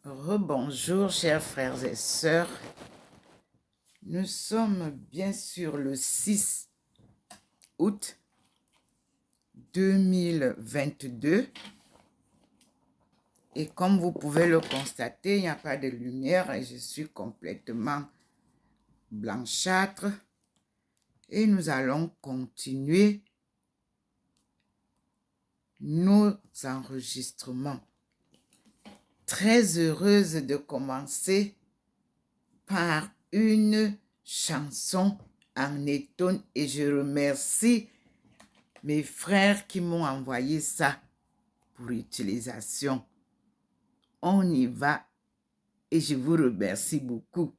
Rebonjour, chers frères et sœurs. Nous sommes bien sûr le 6 août 2022 et comme vous pouvez le constater, il n'y a pas de lumière et je suis complètement blanchâtre et nous allons continuer nos enregistrements. Très heureuse de commencer par une chanson en étonne et je remercie mes frères qui m'ont envoyé ça pour utilisation. On y va et je vous remercie beaucoup.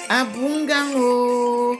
Abungango.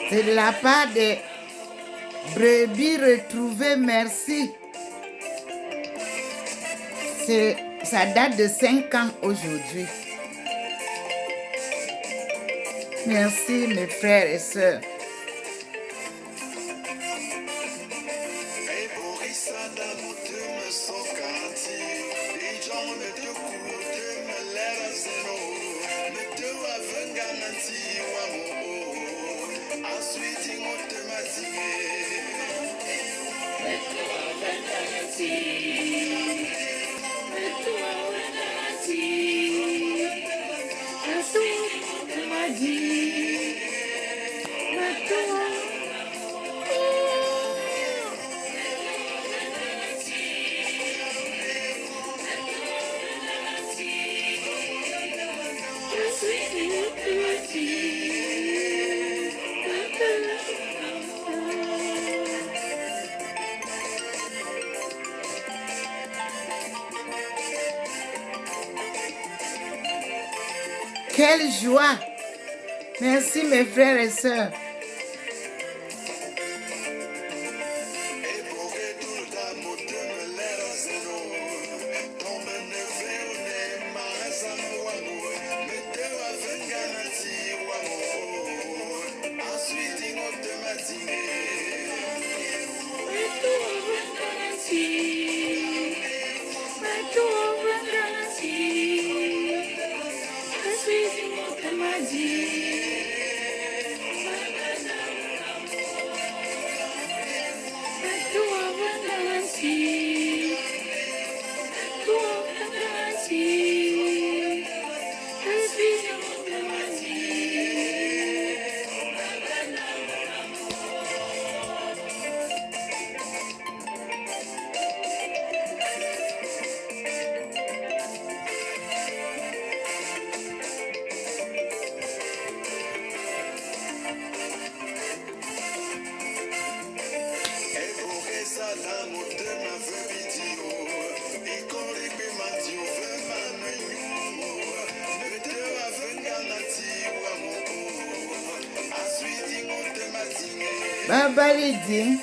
C'est de la part des brebis retrouvées, merci. Ça date de 5 ans aujourd'hui. Merci mes frères et sœurs. Quelle joie! Merci mes frères et sœurs. Baba Lydie.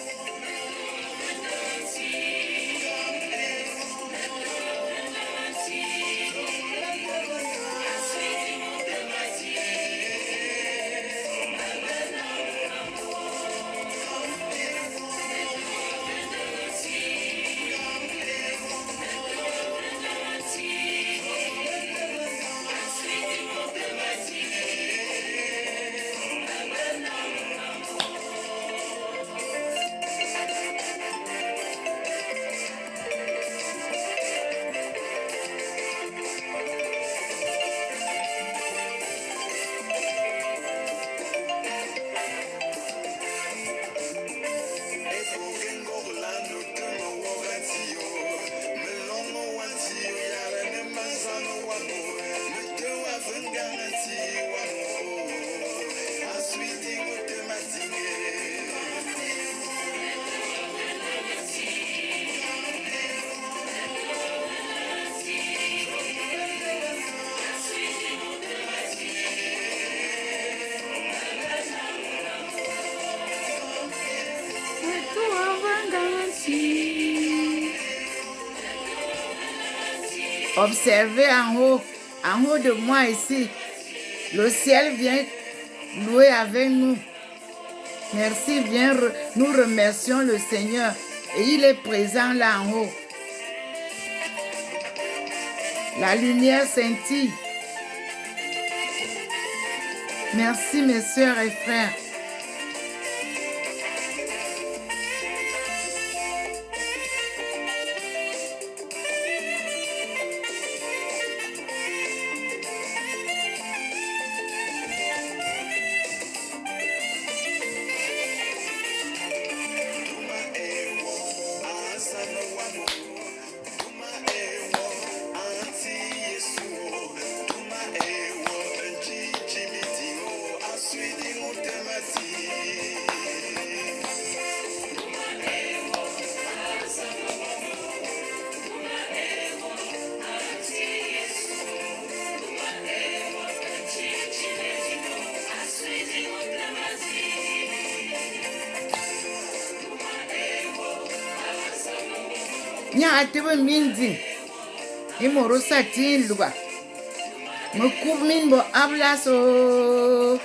Observez en haut de moi ici. Le ciel vient louer avec nous. Merci, nous remercions le Seigneur. Et il est présent là en haut. La lumière scintille. Merci mes sœurs et frères. Nya atebe mindi. Imoro satin luga. Me min bo ablaso.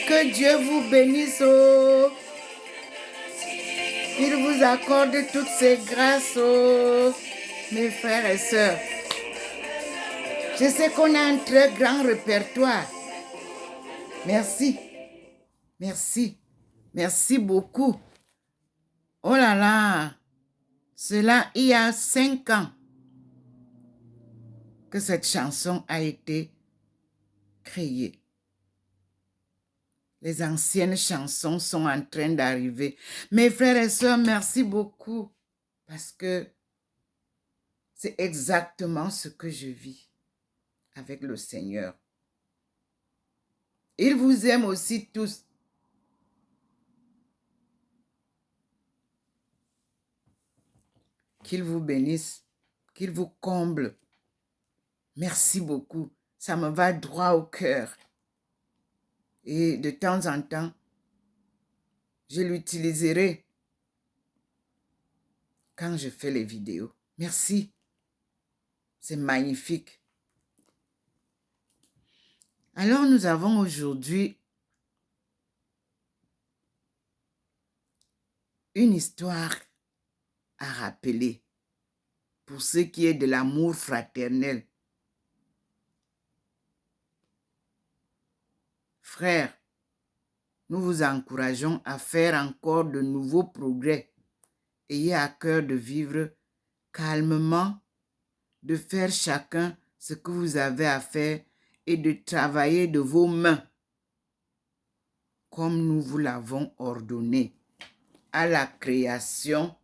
Que Dieu vous bénisse. Oh. Qu'il vous accorde toutes ces grâces, oh, mes frères et sœurs. Je sais qu'on a un très grand répertoire. Merci. Merci. Merci beaucoup. Oh là là. Cela, il y a 5 ans que cette chanson a été créée. Les anciennes chansons sont en train d'arriver. Mes frères et sœurs, merci beaucoup parce que c'est exactement ce que je vis avec le Seigneur. Il vous aime aussi tous. Qu'il vous bénisse, qu'il vous comble. Merci beaucoup. Ça me va droit au cœur. Et de temps en temps, je l'utiliserai quand je fais les vidéos. Merci. C'est magnifique. Alors, nous avons aujourd'hui une histoire à rappeler pour ce qui est de l'amour fraternel. Frères, nous vous encourageons à faire encore de nouveaux progrès. Ayez à cœur de vivre calmement, de faire chacun ce que vous avez à faire et de travailler de vos mains comme nous vous l'avons ordonné. À la création,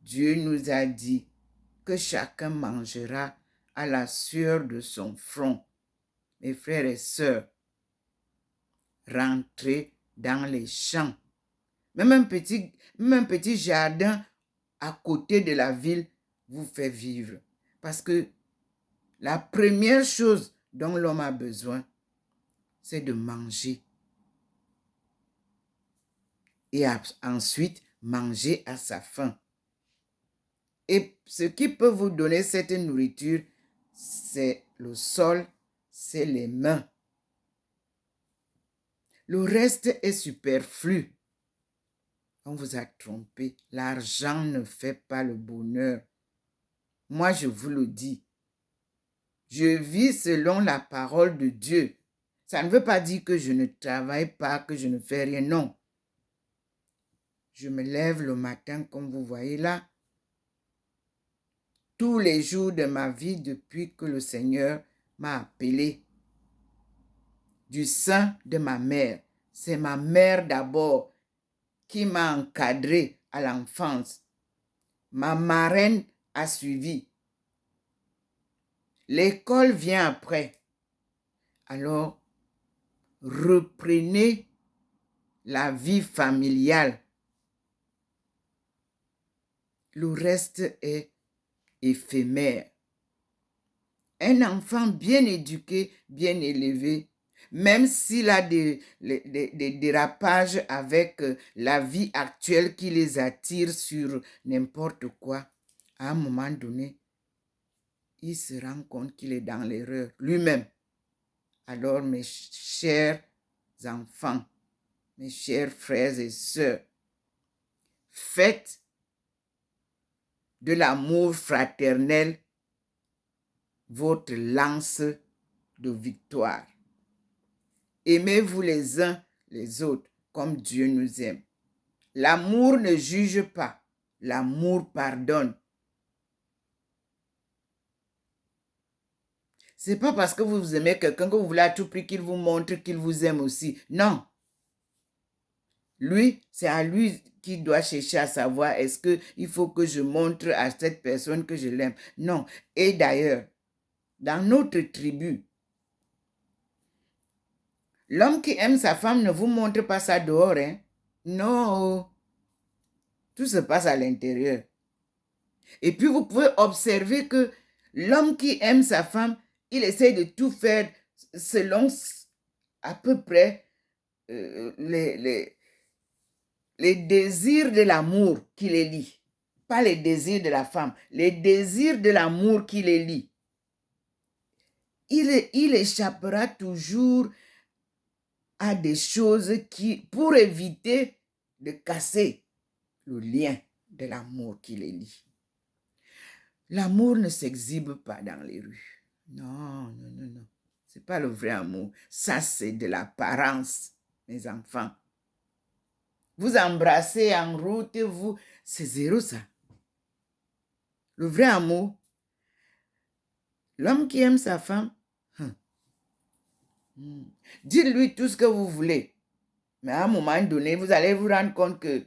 Dieu nous a dit que chacun mangera à la sueur de son front. Mes frères et sœurs, rentrez dans les champs. Même un petit jardin à côté de la ville vous fait vivre. Parce que la première chose dont l'homme a besoin, c'est de manger. Et ensuite, manger à sa faim. Et ce qui peut vous donner cette nourriture, c'est le sol, c'est les mains. Le reste est superflu. On vous a trompé. L'argent ne fait pas le bonheur. Moi, je vous le dis. Je vis selon la parole de Dieu. Ça ne veut pas dire que je ne travaille pas, que je ne fais rien. Non. Je me lève le matin, comme vous voyez là. Tous les jours de ma vie, depuis que le Seigneur m'a appelé du sein de ma mère. C'est ma mère d'abord qui m'a encadré à l'enfance. Ma marraine a suivi. L'école vient après. Alors, reprenez la vie familiale. Le reste est éphémère. Un enfant bien éduqué, bien élevé, même s'il a des dérapages avec la vie actuelle qui les attire sur n'importe quoi, à un moment donné, il se rend compte qu'il est dans l'erreur lui-même. Alors, mes chers enfants, mes chers frères et sœurs, faites de l'amour fraternel votre lance de victoire. Aimez-vous les uns les autres comme Dieu nous aime. L'amour ne juge pas, l'amour pardonne. C'est pas parce que vous aimez quelqu'un que vous voulez à tout prix qu'il vous montre qu'il vous aime aussi. Non. Lui, c'est à lui qui doit chercher à savoir est-ce qu'il faut que je montre à cette personne que je l'aime. Non. Et d'ailleurs, dans notre tribu, l'homme qui aime sa femme ne vous montre pas ça dehors. Hein? Non. Tout se passe à l'intérieur. Et puis vous pouvez observer que l'homme qui aime sa femme, il essaie de tout faire selon à peu près les désirs de l'amour qui les lient. Pas les désirs de la femme, les désirs de l'amour qui les lient. Il échappera toujours à des choses pour éviter de casser le lien de l'amour qui les lie. L'amour ne s'exhibe pas dans les rues. Non, non, non, non. Ce n'est pas le vrai amour. Ça, c'est de l'apparence, mes enfants. Vous embrassez en route, c'est zéro ça. Le vrai amour, l'homme qui aime sa femme, dites-lui tout ce que vous voulez. Mais à un moment donné, vous allez vous rendre compte que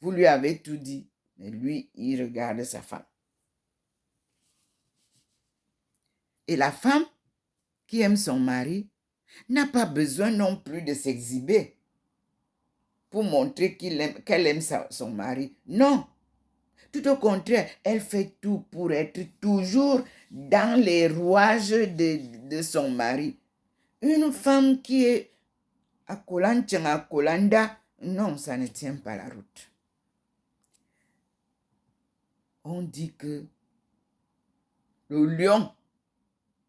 vous lui avez tout dit. Mais lui, il regarde sa femme. Et la femme qui aime son mari n'a pas besoin non plus de s'exhiber pour montrer qu'elle aime son mari. Non. Tout au contraire, elle fait tout pour être toujours dans les rouages de son mari. Une femme qui est à Kolanda, non, ça ne tient pas la route. On dit que le lion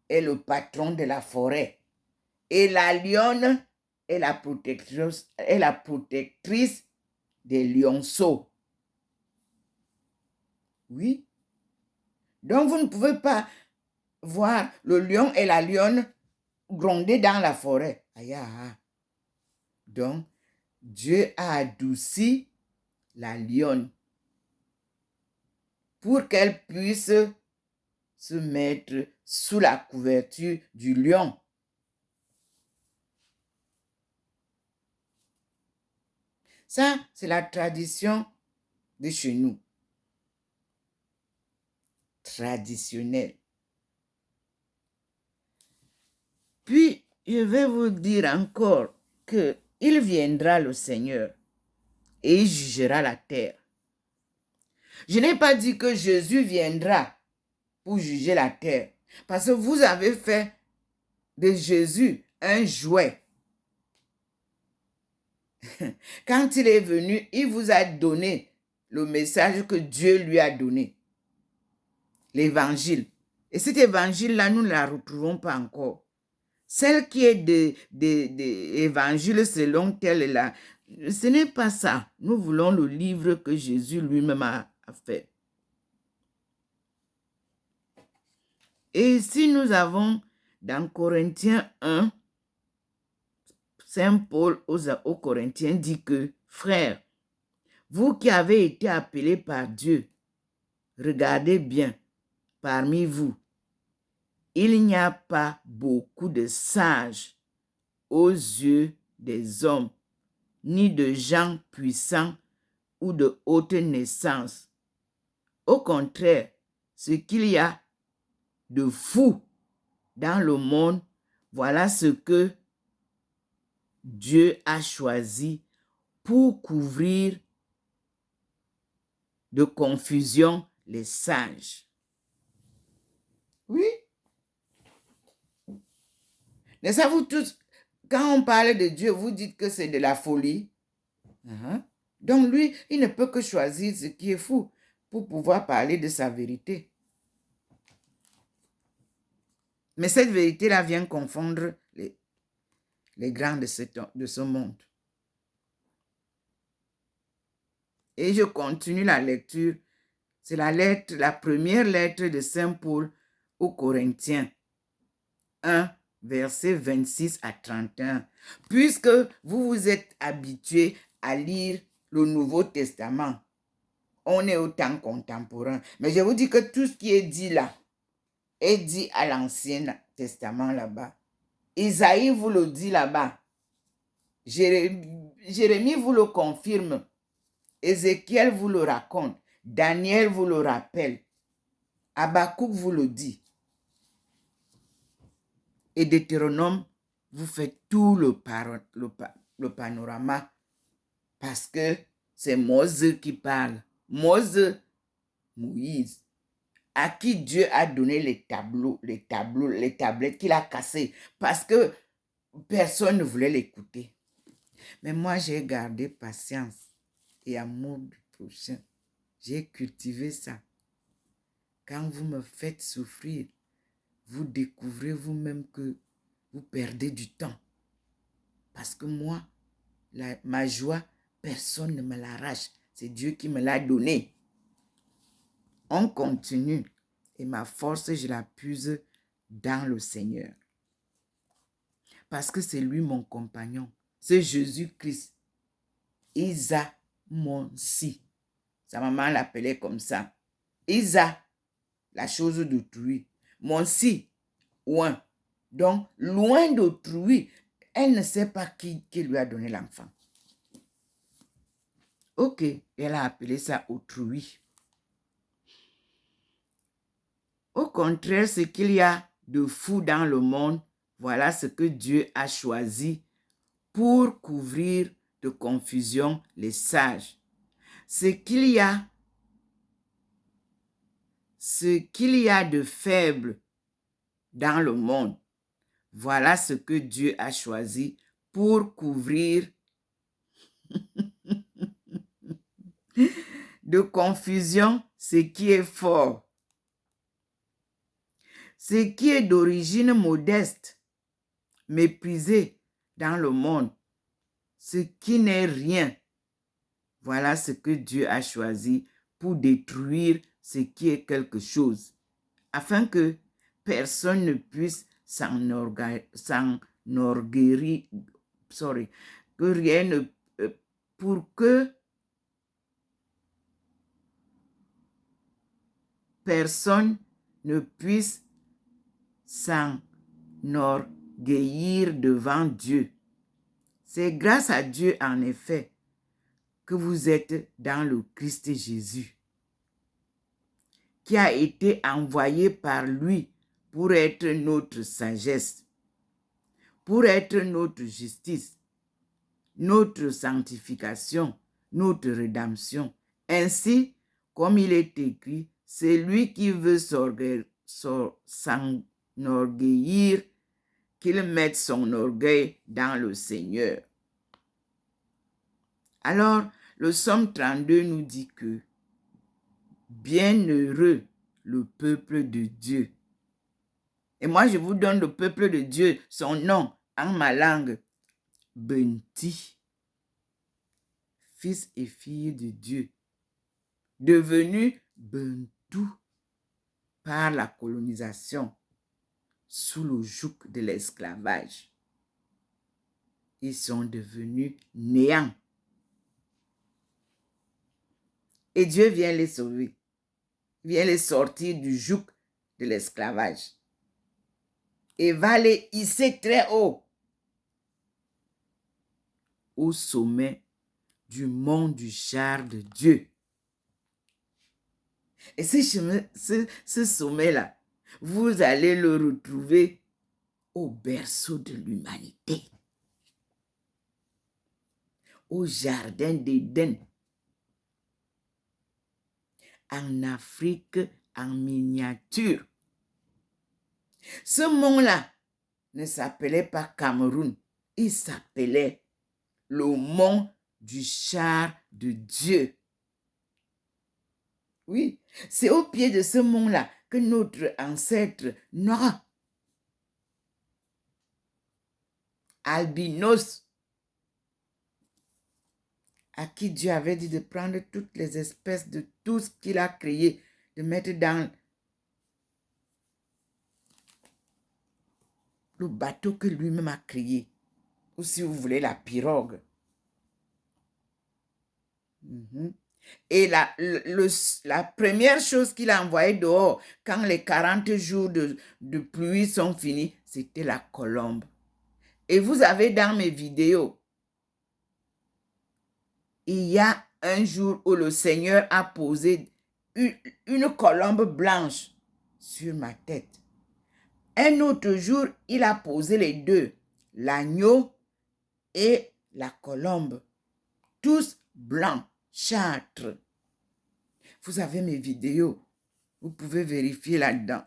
est le patron de la forêt et la lionne est la protectrice des lionceaux. Oui. Donc, vous ne pouvez pas voir le lion et la lionne gronder dans la forêt. Aïe. Donc, Dieu a adouci la lionne pour qu'elle puisse se mettre sous la couverture du lion. Ça, c'est la tradition de chez nous. Traditionnelle. Puis, je vais vous dire encore qu'il viendra le Seigneur et il jugera la terre. Je n'ai pas dit que Jésus viendra pour juger la terre. Parce que vous avez fait de Jésus un jouet. Quand il est venu, il vous a donné le message que Dieu lui a donné. L'évangile. Et cet évangile-là, nous ne la retrouvons pas encore. Celle qui est de l'évangile selon tel là, ce n'est pas ça. Nous voulons le livre que Jésus lui-même a fait. Et si nous avons dans Corinthiens 1, Saint Paul aux Corinthiens dit que, frères, vous qui avez été appelés par Dieu, regardez bien, parmi vous, il n'y a pas beaucoup de sages aux yeux des hommes, ni de gens puissants ou de haute naissance. Au contraire, ce qu'il y a de fou dans le monde, voilà ce que Dieu a choisi pour couvrir de confusion les sages. Oui. Mais ça, vous tous, quand on parle de Dieu, vous dites que c'est de la folie. Donc lui, il ne peut que choisir ce qui est fou pour pouvoir parler de sa vérité. Mais cette vérité-là vient confondre les grands de ce monde. Et je continue la lecture. C'est la première lettre de Saint Paul aux Corinthiens. 1, verset 26 à 31. Puisque vous vous êtes habitués à lire le Nouveau Testament, on est au temps contemporain. Mais je vous dis que tout ce qui est dit là, est dit à l'Ancien Testament là-bas. Isaïe vous le dit là-bas. Jérémie vous le confirme. Ézéchiel vous le raconte. Daniel vous le rappelle. Habakkuk vous le dit. Et Deutéronome vous fait tout le panorama parce que c'est Moïse qui parle. Moïse, à qui Dieu a donné les tablettes qu'il a cassées parce que personne ne voulait l'écouter. Mais moi, j'ai gardé patience et amour du prochain. J'ai cultivé ça. Quand vous me faites souffrir, vous découvrez vous-même que vous perdez du temps. Parce que moi, ma joie, personne ne me l'arrache. C'est Dieu qui me l'a donnée. On continue. Et ma force, je la puise dans le Seigneur. Parce que c'est lui mon compagnon. C'est Jésus-Christ. Isa, mon si. Sa maman l'appelait comme ça. Isa, la chose d'autrui. Mon si, loin. Donc, loin d'autrui, elle ne sait pas qui lui a donné l'enfant. Ok, elle a appelé ça autrui. Au contraire, ce qu'il y a de fou dans le monde, voilà ce que Dieu a choisi pour couvrir de confusion les sages. Ce qu'il y a de faible dans le monde, voilà ce que Dieu a choisi pour couvrir de confusion ce qui est fort. Ce qui est d'origine modeste, méprisé dans le monde, ce qui n'est rien, voilà ce que Dieu a choisi pour détruire ce qui est quelque chose, afin que personne ne puisse pour que personne ne puisse s'enorgueillir devant Dieu. C'est grâce à Dieu, en effet, que vous êtes dans le Christ Jésus, qui a été envoyé par lui pour être notre sagesse, pour être notre justice, notre sanctification, notre rédemption. Ainsi, comme il est écrit, c'est lui qui veut s'enorgueillir, qu'il mette son orgueil dans le Seigneur. Alors, le Psaume 32 nous dit que bienheureux le peuple de Dieu. Et moi, je vous donne le peuple de Dieu, son nom en ma langue. Benti, fils et fille de Dieu, devenus Bentou par la colonisation sous le joug de l'esclavage. Ils sont devenus néants. Et Dieu vient les sauver, vient les sortir du joug de l'esclavage et va les hisser très haut au sommet du mont du char de Dieu. Et ce sommet-là, vous allez le retrouver au berceau de l'humanité, au jardin d'Éden, en Afrique en miniature. Ce mont-là ne s'appelait pas Cameroun, il s'appelait le mont du char de Dieu. Oui, c'est au pied de ce mont-là que notre ancêtre Noah, albinos, à qui Dieu avait dit de prendre toutes les espèces de tout ce qu'il a créé, de mettre dans le bateau que lui-même a créé, ou si vous voulez, la pirogue. Et la première chose qu'il a envoyée dehors, quand les 40 jours de pluie sont finis, c'était la colombe. Et vous avez dans mes vidéos, il y a un jour où le Seigneur a posé une colombe blanche sur ma tête. Un autre jour, il a posé les deux, l'agneau et la colombe, tous blancs, châtres. Vous avez mes vidéos, vous pouvez vérifier là-dedans.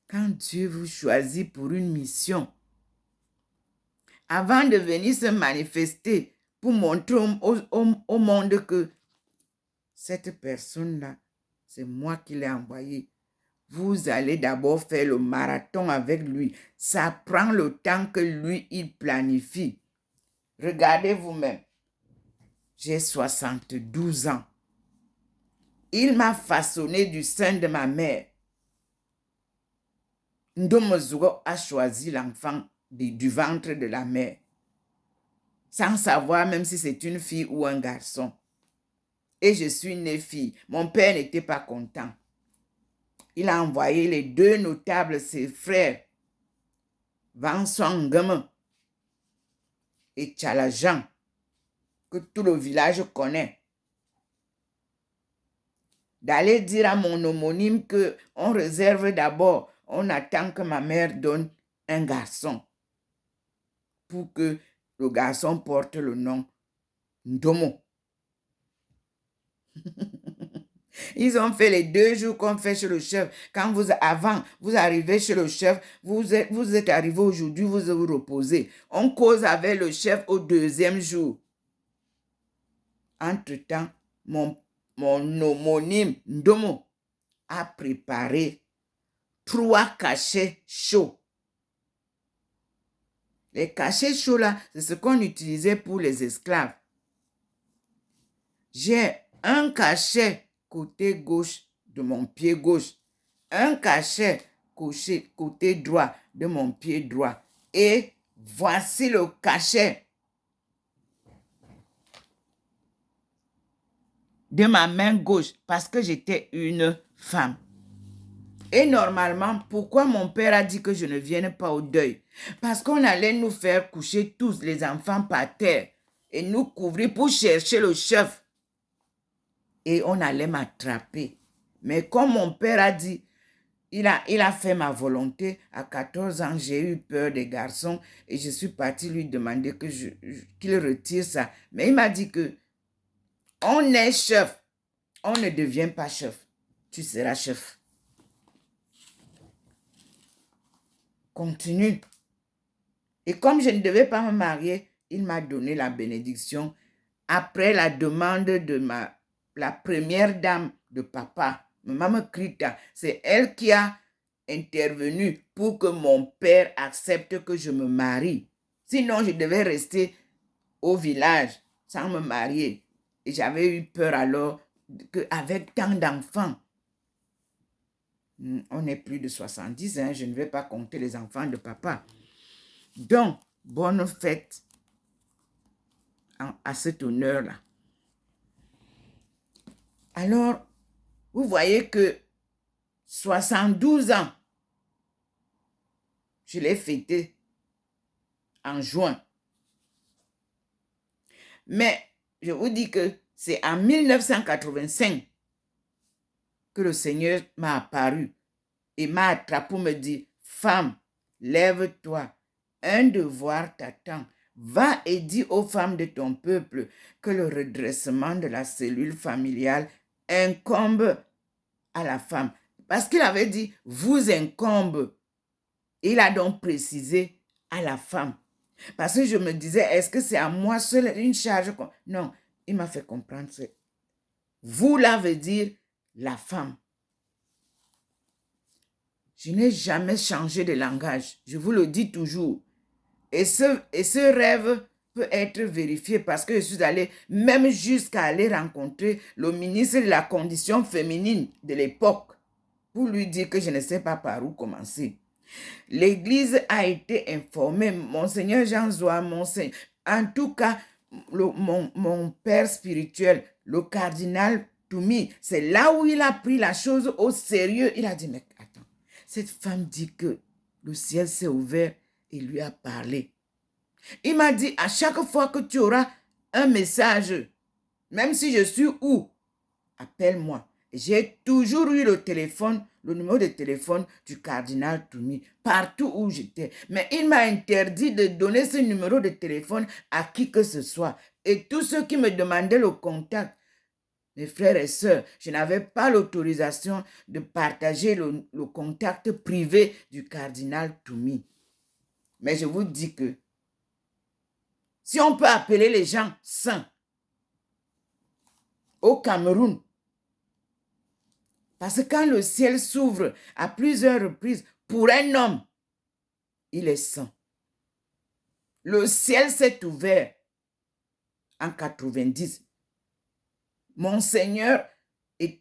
Quand Dieu vous choisit pour une mission, avant de venir se manifester pour montrer au monde que cette personne-là, c'est moi qui l'ai envoyé, vous allez d'abord faire le marathon avec lui. Ça prend le temps que lui, il planifie. Regardez vous-même. J'ai 72 ans. Il m'a façonné du sein de ma mère. Ndomozugo a choisi l'enfant du ventre de la mère, sans savoir même si c'est une fille ou un garçon. Et je suis née fille. Mon père n'était pas content. Il a envoyé les deux notables, ses frères, Vincent Ngeme et Tchalajan, que tout le village connaît, d'aller dire à mon homonyme qu'on réserve d'abord, on attend que ma mère donne un garçon pour que le garçon porte le nom Ndomo. Ils ont fait les 2 jours qu'on fait chez le chef. Quand avant, vous arrivez chez le chef, vous êtes arrivé aujourd'hui, vous vous reposez. On cause avec le chef au 2e jour. Entre-temps, mon homonyme Ndomo a préparé 3 cachets chauds. Les cachets chauds là, c'est ce qu'on utilisait pour les esclaves. J'ai un cachet côté gauche de mon pied gauche, un cachet côté droit de mon pied droit. Et voici le cachet de ma main gauche parce que j'étais une femme. Et normalement, pourquoi mon père a dit que je ne vienne pas au deuil? Parce qu'on allait nous faire coucher tous les enfants par terre et nous couvrir pour chercher le chef. Et on allait m'attraper. Mais comme mon père a dit, il a fait ma volonté. À 14 ans, j'ai eu peur des garçons et je suis partie lui demander qu'il retire ça. Mais il m'a dit que on est chef, on ne devient pas chef. Tu seras chef. continue. Et comme je ne devais pas me marier, il m'a donné la bénédiction après la demande de la première dame de papa, Maman Krita. C'est elle qui a intervenu pour que mon père accepte que je me marie. Sinon, je devais rester au village sans me marier. Et j'avais eu peur alors qu'avec tant d'enfants, on est plus de 70, hein, je ne vais pas compter les enfants de papa. Donc, bonne fête à cet honneur-là. Alors, vous voyez que 72 ans, je l'ai fêté en juin. Mais je vous dis que c'est en 1985 que le Seigneur m'a apparu et m'a attrapé pour me dire, femme, lève-toi, un devoir t'attend. Va et dis aux femmes de ton peuple que le redressement de la cellule familiale incombe à la femme. Parce qu'il avait dit, vous incombe. Il a donc précisé à la femme. Parce que je me disais, est-ce que c'est à moi seule une charge? Non, il m'a fait comprendre. Vous, là, veut dire la femme. Je n'ai jamais changé de langage. Je vous le dis toujours. Et ce rêve peut être vérifié parce que je suis allée même jusqu'à aller rencontrer le ministre de la condition féminine de l'époque pour lui dire que je ne sais pas par où commencer. L'église a été informée, Monseigneur Jean Zoa, Monseigneur. En tout cas, mon père spirituel, le cardinal Toumi, c'est là où il a pris la chose au sérieux. Il a dit, mais attends, cette femme dit que le ciel s'est ouvert et lui a parlé. Il m'a dit, à chaque fois que tu auras un message, même si je suis où, appelle-moi. J'ai toujours eu le numéro de téléphone du cardinal Toumi, partout où j'étais. Mais il m'a interdit de donner ce numéro de téléphone à qui que ce soit. Et tous ceux qui me demandaient le contact, mes frères et sœurs, je n'avais pas l'autorisation de partager le contact privé du cardinal Toumi. Mais je vous dis que si on peut appeler les gens saints au Cameroun, parce que quand le ciel s'ouvre à plusieurs reprises pour un homme, il est saint. Le ciel s'est ouvert en 90. Monseigneur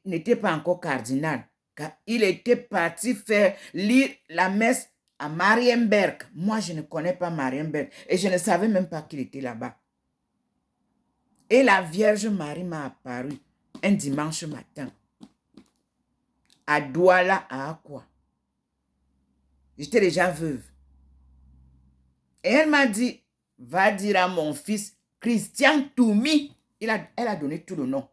n'était pas encore cardinal, car il était parti faire lire la messe à Marienberg. Moi, je ne connais pas Marienberg et je ne savais même pas qu'il était là-bas. Et la Vierge Marie m'a apparu un dimanche matin à Douala, à Akwa. J'étais déjà veuve. Et elle m'a dit, va dire à mon fils, Christian Toumi, elle a donné tout le nom,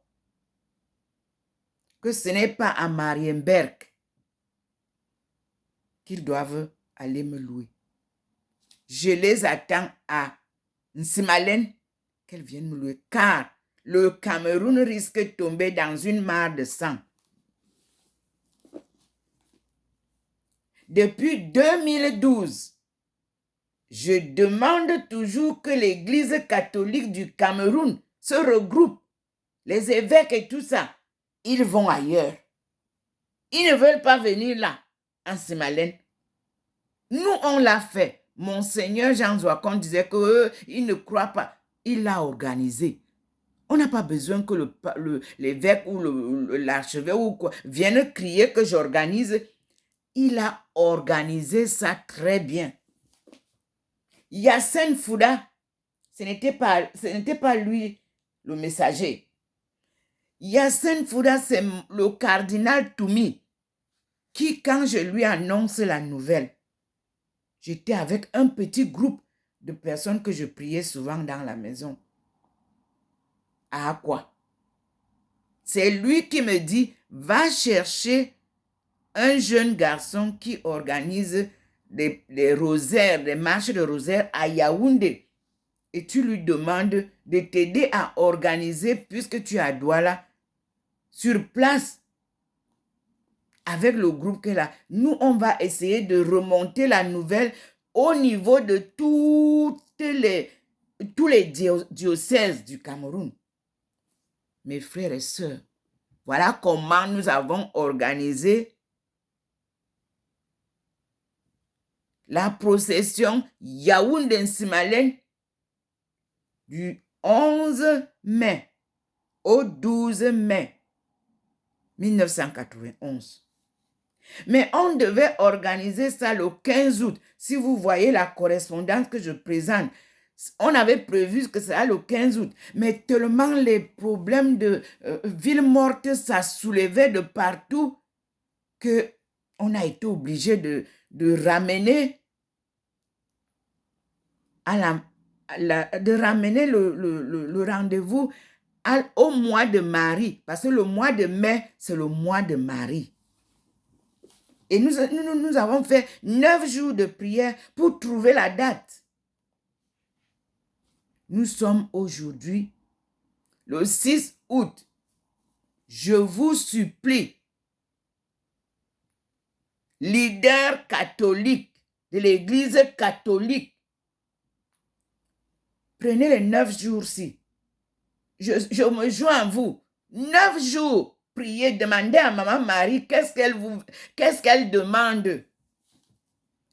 que ce n'est pas à Marienberg qu'ils doivent aller me louer. Je les attends à Nsimalen, qu'elles viennent me louer, car le Cameroun risque de tomber dans une mare de sang. Depuis 2012, je demande toujours que l'Église catholique du Cameroun se regroupe. Les évêques et tout ça, ils vont ailleurs. Ils ne veulent pas venir là, en Simalène. Nous, on l'a fait. Monseigneur Jean Zoacon disait qu'il ne croit pas. Il l'a organisé. On n'a pas besoin que l'évêque ou l'archevêque ou quoi vienne crier que j'organise. Il a organisé ça très bien. Yassine Fouda, ce n'était pas lui le messager. Yassine Fouda, c'est le cardinal Toumi qui, quand je lui annonce la nouvelle, j'étais avec un petit groupe de personnes que je priais souvent dans la maison. À quoi? C'est lui qui me dit, va chercher un jeune garçon qui organise des rosaires, des marches de rosaires à Yaoundé. Et tu lui demandes de t'aider à organiser, puisque tu es à Douala, sur place. avec le groupe qu'elle a. Nous, on va essayer de remonter la nouvelle au niveau de tous les diocèses du Cameroun. Mes frères et sœurs, voilà comment nous avons organisé la procession Yaoundé-Nsimalen du 11 mai au 12 mai 1991. Mais on devait organiser ça le 15 août. Si vous voyez la correspondance que je présente, on avait prévu que ça le 15 août. Mais tellement les problèmes de ville morte, ça soulevait de partout qu'on a été obligé de ramener le rendez-vous au mois de Marie. Parce que le mois de mai, c'est le mois de Marie. Et nous avons fait 9 jours de prière pour trouver la date. Nous sommes aujourd'hui le 6 août. Je vous supplie, leader catholique de l'Église catholique, prenez les 9 jours-ci. Je me joins à vous. 9 jours. Priez, demandez à Maman Marie qu'est-ce qu'elle demande.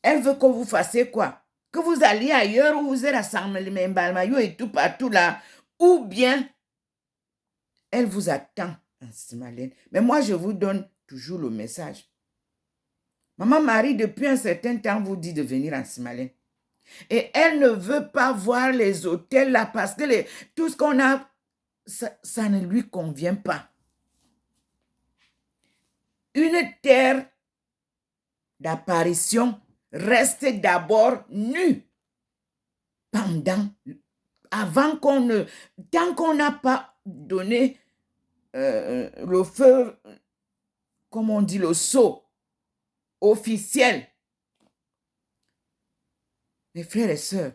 Elle veut que vous fassiez quoi? Que vous alliez ailleurs où vous êtes rassemblés et tout partout là. Ou bien, elle vous attend en Nsimalen. Mais moi, je vous donne toujours le message. Maman Marie, depuis un certain temps, vous dit de venir en Nsimalen. Et elle ne veut pas voir les hôtels là parce que tout ce qu'on a, ça ne lui convient pas. Une terre d'apparition reste d'abord nue tant qu'on n'a pas donné le feu, comme on dit, le sceau officiel. Mes frères et sœurs,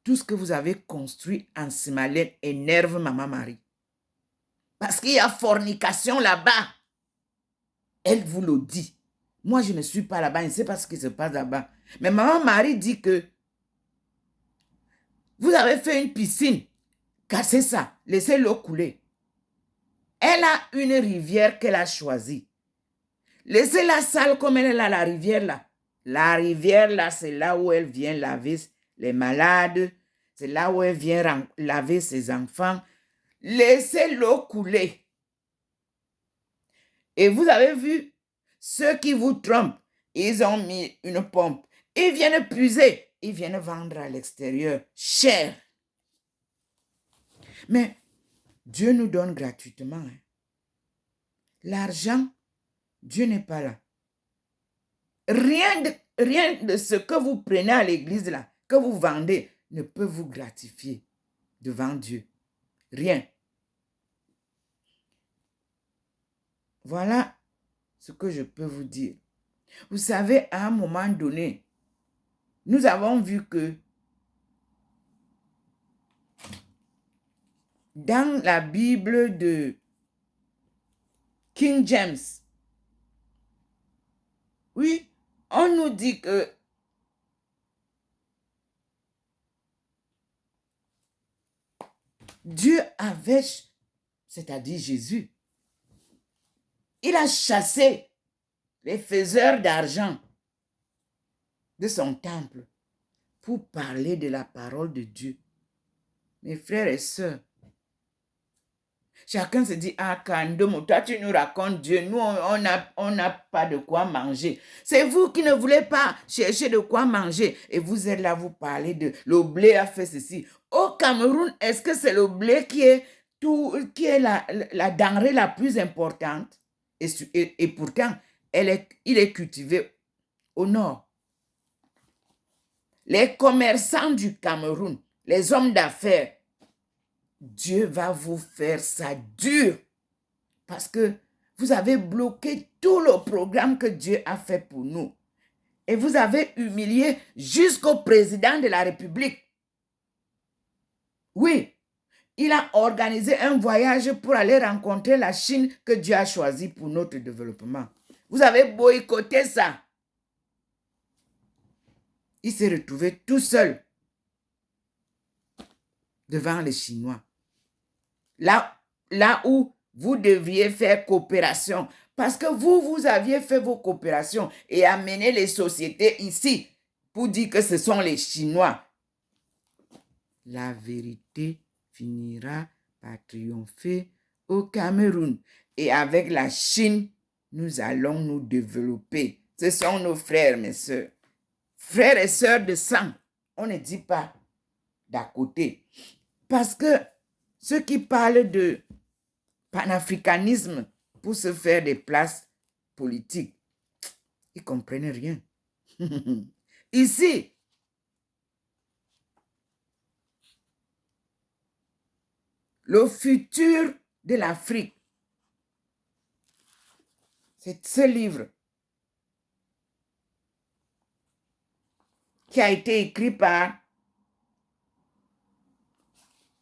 tout ce que vous avez construit en Nsimalen énerve Maman Marie. Parce qu'il y a fornication là-bas. Elle vous le dit. Moi, je ne suis pas là-bas, je ne sais pas ce qui se passe là-bas. Mais Maman Marie dit que vous avez fait une piscine, cassez ça, laissez l'eau couler. Elle a une rivière qu'elle a choisie. Laissez la salle comme elle est là, la rivière là. La rivière là, c'est là où elle vient laver les malades. C'est là où elle vient laver ses enfants. Laissez l'eau couler. Et vous avez vu, ceux qui vous trompent, ils ont mis une pompe. Ils viennent puiser. Ils viennent vendre à l'extérieur, cher. Mais Dieu nous donne gratuitement. Hein. L'argent, Dieu n'est pas là. Rien de ce que vous prenez à l'église là, que vous vendez, ne peut vous gratifier devant Dieu. Rien. Voilà ce que je peux vous dire. Vous savez, à un moment donné, nous avons vu que dans la Bible de King James, oui, on nous dit que Dieu avait, c'est-à-dire Jésus, il a chassé les faiseurs d'argent de son temple pour parler de la parole de Dieu. Mes frères et sœurs, chacun se dit, ah, Kandomo, toi tu nous racontes Dieu, nous on n'a pas de quoi manger. C'est vous qui ne voulez pas chercher de quoi manger. Et vous êtes là, vous parlez de le blé a fait ceci. Au Cameroun, est-ce que c'est le blé qui est la denrée la plus importante? Et pourtant, il est cultivé au nord. Les commerçants du Cameroun, les hommes d'affaires, Dieu va vous faire ça dur parce que vous avez bloqué tout le programme que Dieu a fait pour nous. Et vous avez humilié jusqu'au président de la République. Oui, il a organisé un voyage pour aller rencontrer la Chine que Dieu a choisi pour notre développement. Vous avez boycotté ça. Il s'est retrouvé tout seul devant les Chinois. Là où vous deviez faire coopération. Parce que vous aviez fait vos coopérations et amené les sociétés ici pour dire que ce sont les Chinois. La vérité finira par triompher au Cameroun. Et avec la Chine, nous allons nous développer. Ce sont nos frères, mes soeurs. Frères et sœurs de sang. On ne dit pas d'à côté. Parce que ceux qui parlent de panafricanisme pour se faire des places politiques, ils ne comprennent rien. Ici, le futur de l'Afrique, c'est ce livre qui a été écrit par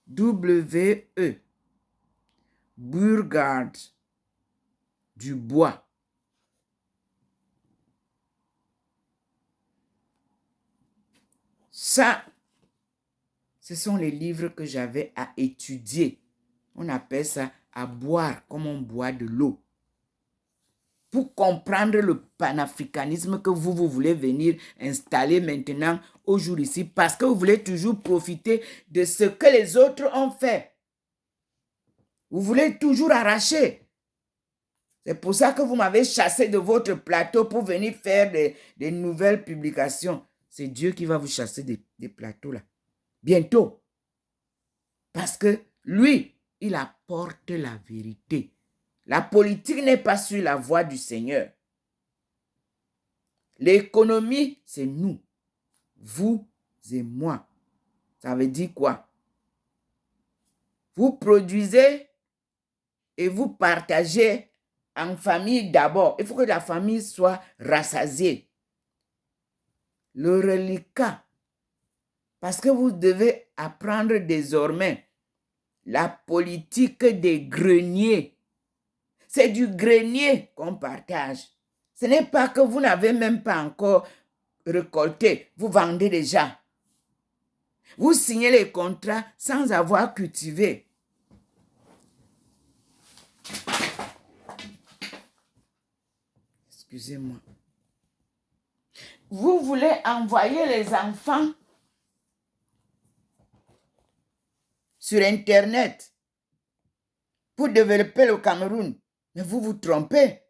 W.E. Burgard Dubois. Ça, ce sont les livres que j'avais à étudier. On appelle ça à boire comme on boit de l'eau. Pour comprendre le panafricanisme que vous voulez venir installer maintenant au jour ici, parce que vous voulez toujours profiter de ce que les autres ont fait. Vous voulez toujours arracher. C'est pour ça que vous m'avez chassé de votre plateau pour venir faire des nouvelles publications. C'est Dieu qui va vous chasser des plateaux là. Bientôt. Parce que lui, il apporte la vérité. La politique n'est pas sur la voie du Seigneur. L'économie, c'est nous. Vous et moi. Ça veut dire quoi? Vous produisez et vous partagez en famille d'abord. Il faut que la famille soit rassasiée. Le reliquat. Parce que vous devez apprendre désormais la politique des greniers. C'est du grenier qu'on partage. Ce n'est pas que vous n'avez même pas encore récolté. Vous vendez déjà. Vous signez les contrats sans avoir cultivé. Excusez-moi. Vous voulez envoyer les enfants sur Internet pour développer le Cameroun. Mais vous vous trompez.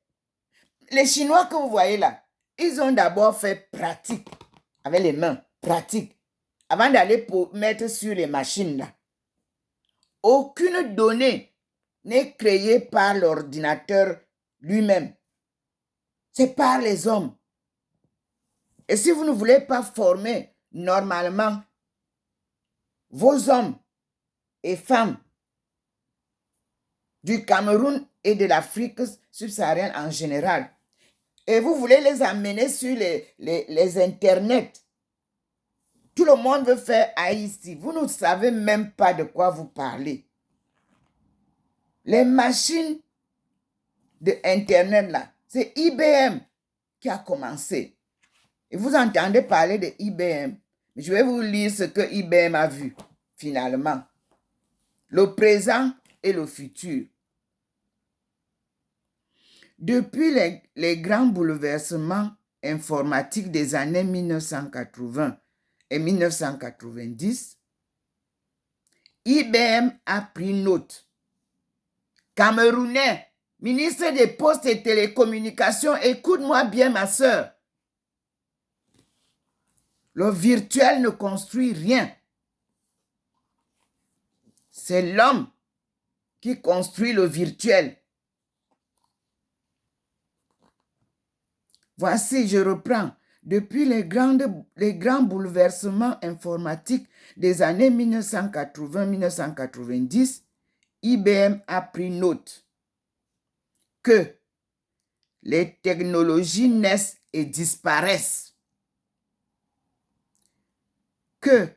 Les Chinois que vous voyez là, ils ont d'abord fait pratique avec les mains, pratique, avant d'aller pour mettre sur les machines là. Aucune donnée n'est créée par l'ordinateur lui-même. C'est par les hommes. Et si vous ne voulez pas former normalement vos hommes et femmes du Cameroun et de l'Afrique subsaharienne en général, et vous voulez les amener sur les internets, tout le monde veut faire ici. Vous ne savez même pas de quoi vous parlez. Les machines de Internet là, c'est IBM qui a commencé. Et vous entendez parler de IBM. Je vais vous lire ce que IBM a vu, finalement. Le présent et le futur. Depuis les grands bouleversements informatiques des années 1980 et 1990, IBM a pris note. Camerounais, ministre des Postes et Télécommunications, écoute-moi bien ma sœur. Le virtuel ne construit rien. C'est l'homme qui construit le virtuel. Voici, je reprends. Depuis les grands bouleversements informatiques des années 1980-1990, IBM a pris note que les technologies naissent et disparaissent, que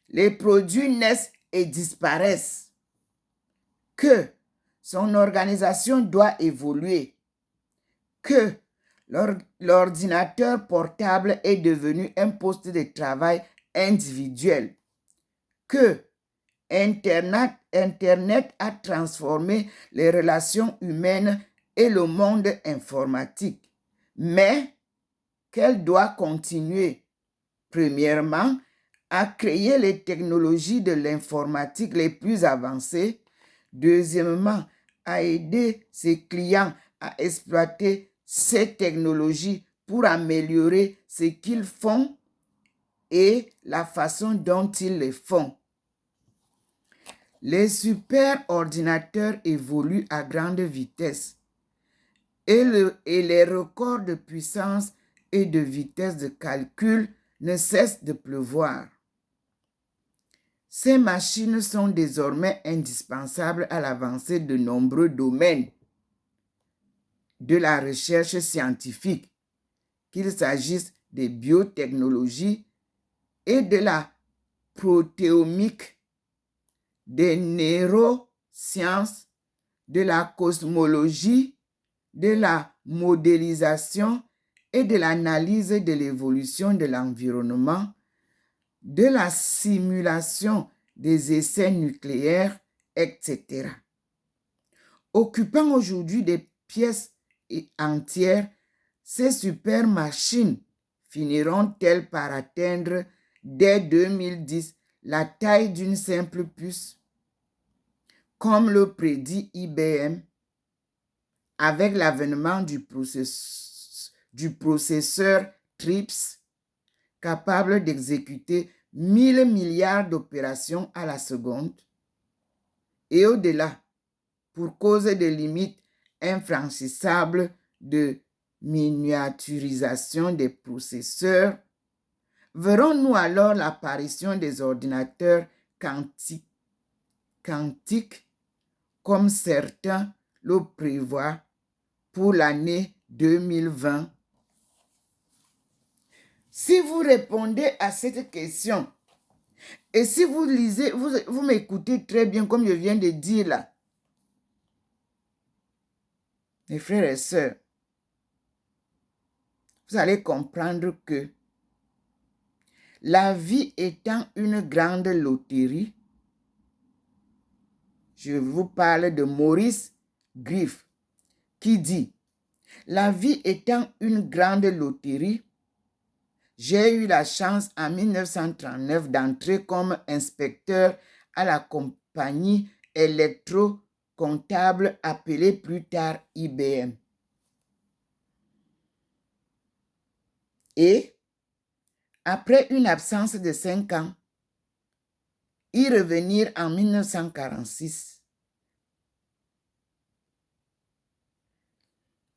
les produits naissent et disparaissent, que son organisation doit évoluer, que L'ordinateur portable est devenu un poste de travail individuel. Que Internet a transformé les relations humaines et le monde informatique, mais qu'elle doit continuer, premièrement, à créer les technologies de l'informatique les plus avancées, deuxièmement, à aider ses clients à exploiter ces technologies pour améliorer ce qu'ils font et la façon dont ils les font. Les superordinateurs évoluent à grande vitesse et les records de puissance et de vitesse de calcul ne cessent de pleuvoir. Ces machines sont désormais indispensables à l'avancée de nombreux domaines de la recherche scientifique, qu'il s'agisse des biotechnologies et de la protéomique, des neurosciences, de la cosmologie, de la modélisation et de l'analyse de l'évolution de l'environnement, de la simulation des essais nucléaires, etc. Occupant aujourd'hui des pièces entières, ces super machines finiront-elles par atteindre dès 2010 la taille d'une simple puce, comme le prédit IBM, avec l'avènement du processeur TRIPS, capable d'exécuter 1000 milliards d'opérations à la seconde, et au-delà, pour cause des limites infranchissables de miniaturisation des processeurs, verrons-nous alors l'apparition des ordinateurs quantiques, comme certains le prévoient pour l'année 2020? Si vous répondez à cette question, et si vous lisez, vous m'écoutez très bien comme je viens de dire là, mes frères et sœurs, vous allez comprendre que la vie étant une grande loterie, je vous parle de Maurice Griff, qui dit: la vie étant une grande loterie, j'ai eu la chance en 1939 d'entrer comme inspecteur à la compagnie électro-comptable appelée plus tard IBM. Et après une absence de 5 ans, y revenir en 1946.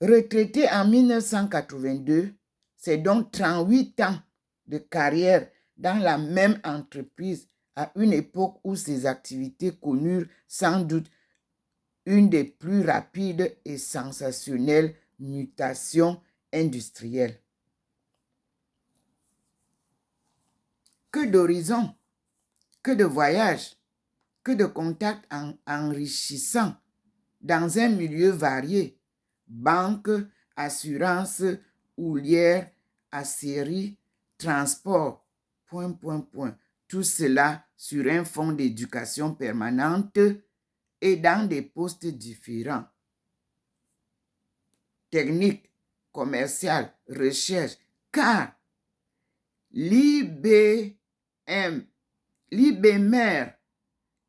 Retraité en 1982, c'est donc 38 ans de carrière dans la même entreprise à une époque où ses activités connurent sans doute une des plus rapides et sensationnelles mutations industrielles. Que d'horizons, que de voyages, que de contacts enrichissants dans un milieu varié: banque, assurance, houlière, aciérie, transport, ... Tout cela sur un fond d'éducation permanente et dans des postes différents. Technique, commercial, recherche, car l'IBMER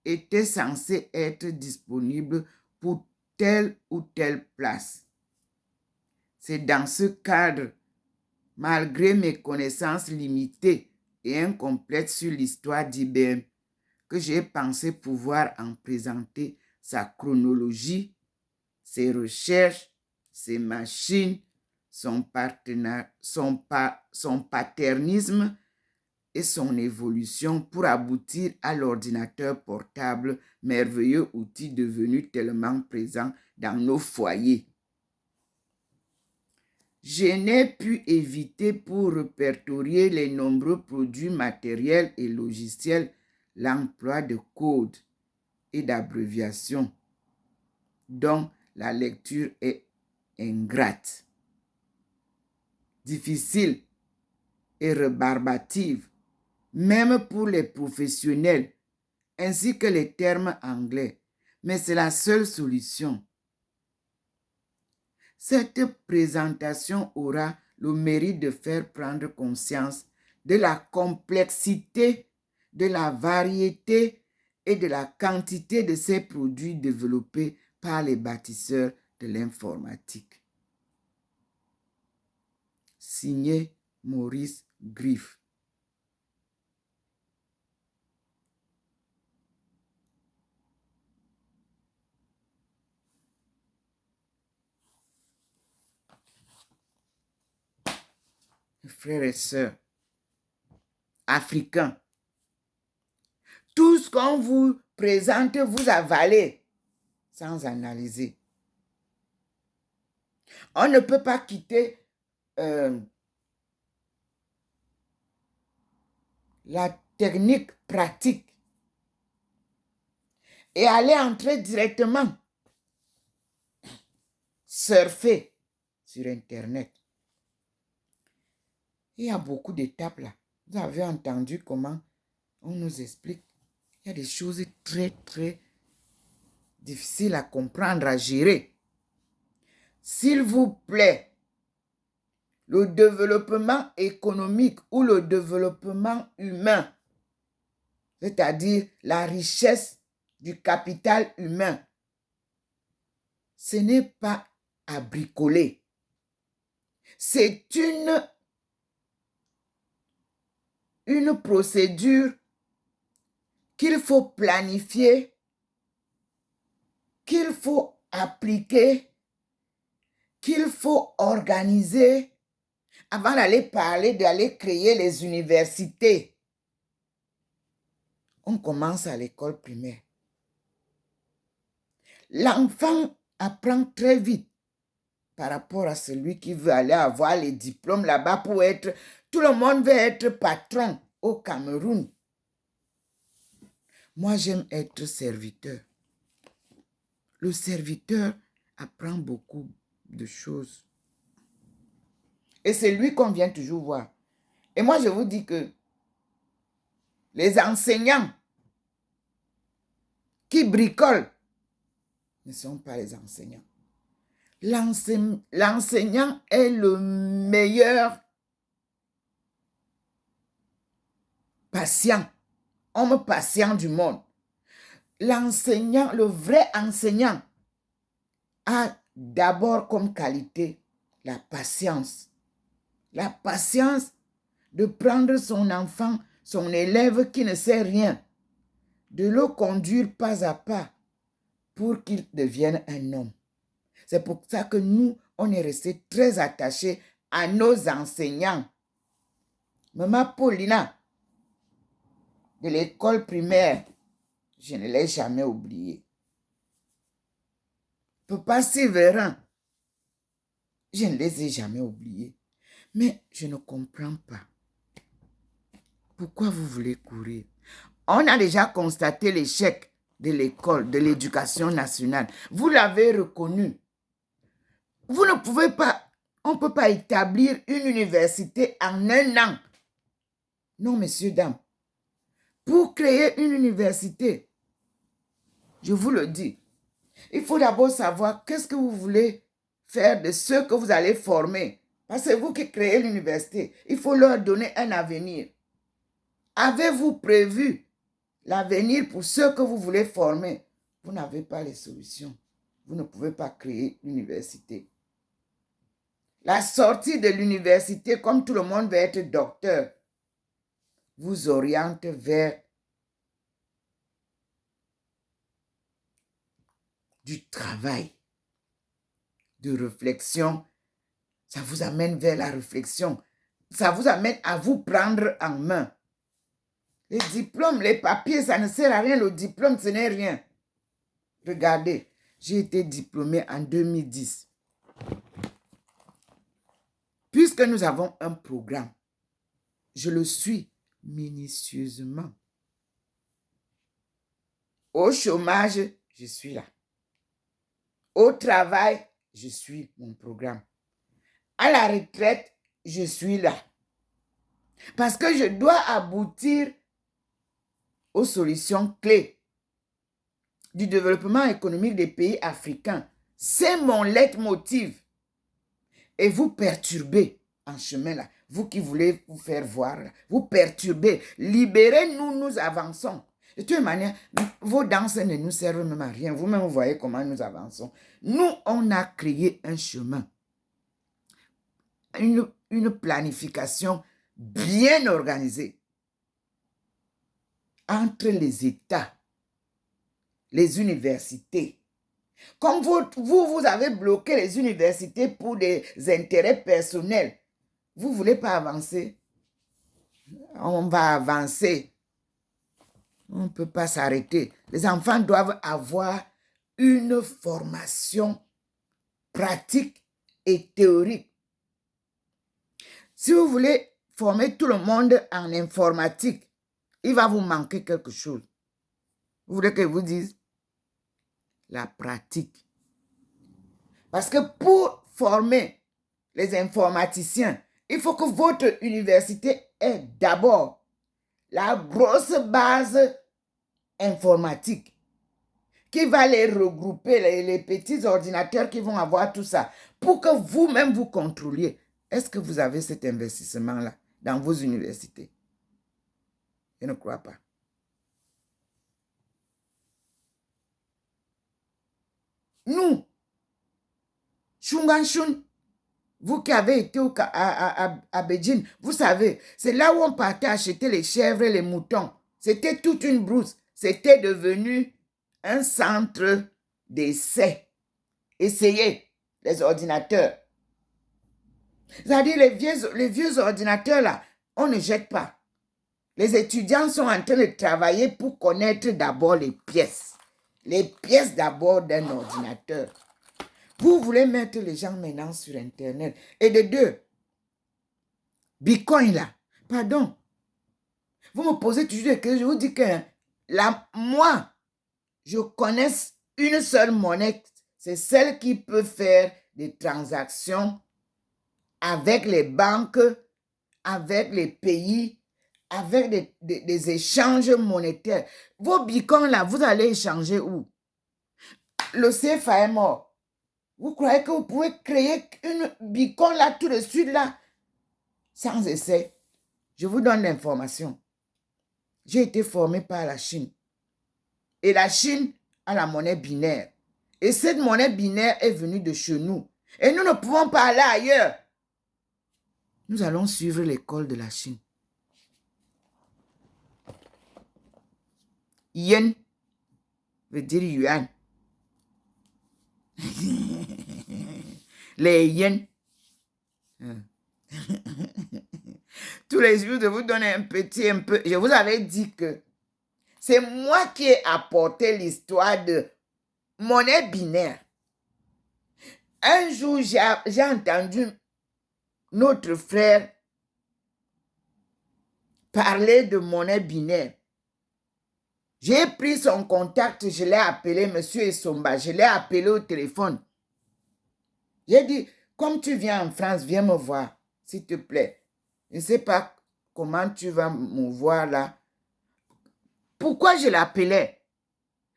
était censé être disponible pour telle ou telle place. C'est dans ce cadre, malgré mes connaissances limitées et incomplètes sur l'histoire d'IBM, que j'ai pensé pouvoir en présenter sa chronologie, ses recherches, ses machines, son paternisme et son évolution pour aboutir à l'ordinateur portable, merveilleux outil devenu tellement présent dans nos foyers. Je n'ai pu éviter, pour répertorier les nombreux produits matériels et logiciels, l'emploi de codes et d'abréviations dont la lecture est ingrate. difficile et rébarbative, même pour les professionnels, ainsi que les termes anglais. Mais c'est la seule solution. Cette présentation aura le mérite de faire prendre conscience de la complexité, de la variété et de la quantité de ces produits développés par les bâtisseurs de l'informatique. Signé Maurice Griff. Frères et sœurs, africains, tout ce qu'on vous présente, vous avalez sans analyser. On ne peut pas quitter la technique pratique et aller entrer directement surfer sur Internet. Il y a beaucoup d'étapes là. Vous avez entendu comment on nous explique. Il y a des choses très, très difficiles à comprendre, à gérer. S'il vous plaît, le développement économique ou le développement humain, c'est-à-dire la richesse du capital humain, ce n'est pas à bricoler. C'est une procédure qu'il faut planifier, qu'il faut appliquer, qu'il faut organiser avant d'aller parler, d'aller créer les universités. On commence à l'école primaire. L'enfant apprend très vite par rapport à celui qui veut aller avoir les diplômes là-bas pour être... Tout le monde veut être patron au Cameroun. Moi, j'aime être serviteur. Le serviteur apprend beaucoup de choses. Et c'est lui qu'on vient toujours voir. Et moi, je vous dis que les enseignants qui bricolent ne sont pas les enseignants. L'enseignant est le meilleur patient, homme patient du monde. L'enseignant, le vrai enseignant, a d'abord comme qualité la patience. La patience de prendre son enfant, son élève qui ne sait rien, de le conduire pas à pas pour qu'il devienne un homme. C'est pour ça que nous, on est resté très attachés à nos enseignants. Maman Paulina, de l'école primaire, je ne l'ai jamais oublié. Papa Séverin, je ne les ai jamais oubliés. Mais je ne comprends pas. Pourquoi vous voulez courir? On a déjà constaté l'échec de l'école, de l'éducation nationale. Vous l'avez reconnu. Vous ne pouvez pas, on ne peut pas établir une université en un an. Non, messieurs, dames. Pour créer une université, je vous le dis, il faut d'abord savoir qu'est-ce que vous voulez faire de ceux que vous allez former. Parce que c'est vous qui créez l'université. Il faut leur donner un avenir. Avez-vous prévu l'avenir pour ceux que vous voulez former? Vous n'avez pas les solutions. Vous ne pouvez pas créer l'université. La sortie de l'université, comme tout le monde veut être docteur, vous oriente vers du travail, de réflexion. Ça vous amène vers la réflexion. Ça vous amène à vous prendre en main. Les diplômes, les papiers, ça ne sert à rien. Le diplôme, ce n'est rien. Regardez, j'ai été diplômée en 2010. Puisque nous avons un programme, je le suis minutieusement. Au chômage, je suis là. Au travail, je suis mon programme. À la retraite, je suis là. Parce que je dois aboutir aux solutions clés du développement économique des pays africains. C'est mon leitmotiv. Et vous perturbez en chemin là. Vous qui voulez vous faire voir là. Vous perturbez. Libérez-nous, nous avançons. De toute manière, vos danses ne nous servent même à rien. Vous-même, vous voyez comment nous avançons. Nous, on a créé un chemin. Une planification bien organisée entre les États, les universités. Comme vous avez bloqué les universités pour des intérêts personnels, vous ne voulez pas avancer? On va avancer. On ne peut pas s'arrêter. Les enfants doivent avoir une formation pratique et théorique. Si vous voulez former tout le monde en informatique, il va vous manquer quelque chose. Vous voulez que je vous dise? La pratique. Parce que pour former les informaticiens, il faut que votre université ait d'abord la grosse base informatique qui va les regrouper, les petits ordinateurs qui vont avoir tout ça, pour que vous-même vous contrôliez. Est-ce que vous avez cet investissement-là dans vos universités? Je ne crois pas. Nous, Shunganshun, vous qui avez été à Beijing, vous savez, c'est là où on partait acheter les chèvres et les moutons. C'était toute une brousse. C'était devenu un centre d'essai. Essayez les ordinateurs. C'est-à-dire les vieux ordinateurs là, on ne jette pas. Les étudiants sont en train de travailler pour connaître d'abord les pièces. Les pièces d'abord d'un ordinateur. Vous voulez mettre les gens maintenant sur Internet. Et de deux, Bitcoin là, pardon. Vous me posez toujours des questions. Je vous dis que moi, je connais une seule monnaie. C'est celle qui peut faire des transactions avec les banques, avec les pays, avec des échanges monétaires. Vos bitcoins là, vous allez échanger où? Le CFA est mort. Vous croyez que vous pouvez créer une bitcoin là tout de suite là, sans essai? Je vous donne l'information. J'ai été formé par la Chine. Et la Chine a la monnaie binaire. Et cette monnaie binaire est venue de chez nous. Et nous ne pouvons pas aller ailleurs. Nous allons suivre l'école de la Chine. Yen veut dire yuan. Les yens. Tous les jours, je vous donne un peu. Je vous avais dit que c'est moi qui ai apporté l'histoire de monnaie binaire. Un jour, j'ai entendu notre frère parler de monnaie binaire. J'ai pris son contact, je l'ai appelé, Monsieur Essomba, je l'ai appelé au téléphone. J'ai dit, comme tu viens en France, viens me voir, s'il te plaît. Je ne sais pas comment tu vas me voir là. Pourquoi je l'appelais?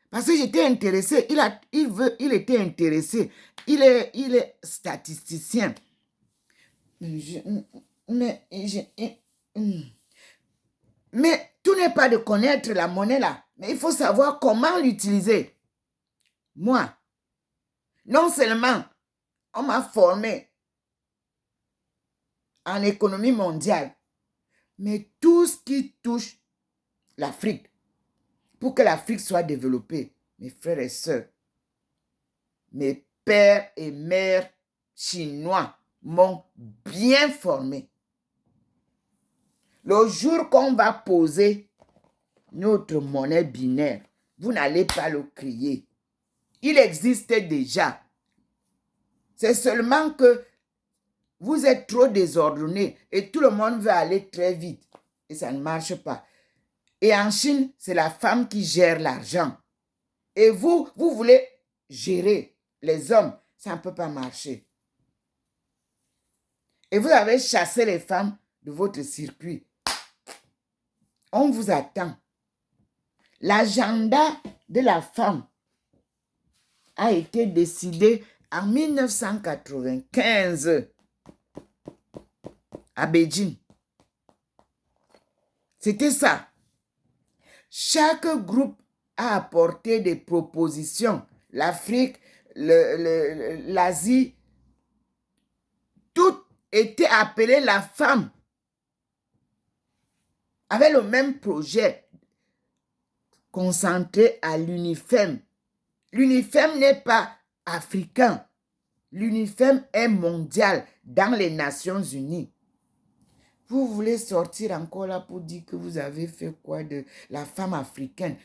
Parce que j'étais intéressé. Il était intéressé. Il est statisticien. Mais tout n'est pas de connaître la monnaie là. Mais il faut savoir comment l'utiliser. Moi, non seulement on m'a formé en économie mondiale, mais tout ce qui touche l'Afrique, pour que l'Afrique soit développée, mes frères et sœurs, mes pères et mères chinois m'ont bien formé. Le jour qu'on va poser notre monnaie binaire, vous n'allez pas le crier. Il existe déjà. C'est seulement que vous êtes trop désordonnés et tout le monde veut aller très vite. Et ça ne marche pas. Et en Chine, c'est la femme qui gère l'argent. Et vous voulez gérer les hommes. Ça ne peut pas marcher. Et vous avez chassé les femmes de votre circuit. On vous attend. L'agenda de la femme a été décidé en 1995 à Beijing. C'était ça. Chaque groupe a apporté des propositions. L'Afrique, l'Asie, tout était appelé la femme. Avec le même projet concentré à l'UNIFEM. L'UNIFEM n'est pas africain. L'UNIFEM est mondial dans les Nations Unies. Vous voulez sortir encore là pour dire que vous avez fait quoi de la femme africaine?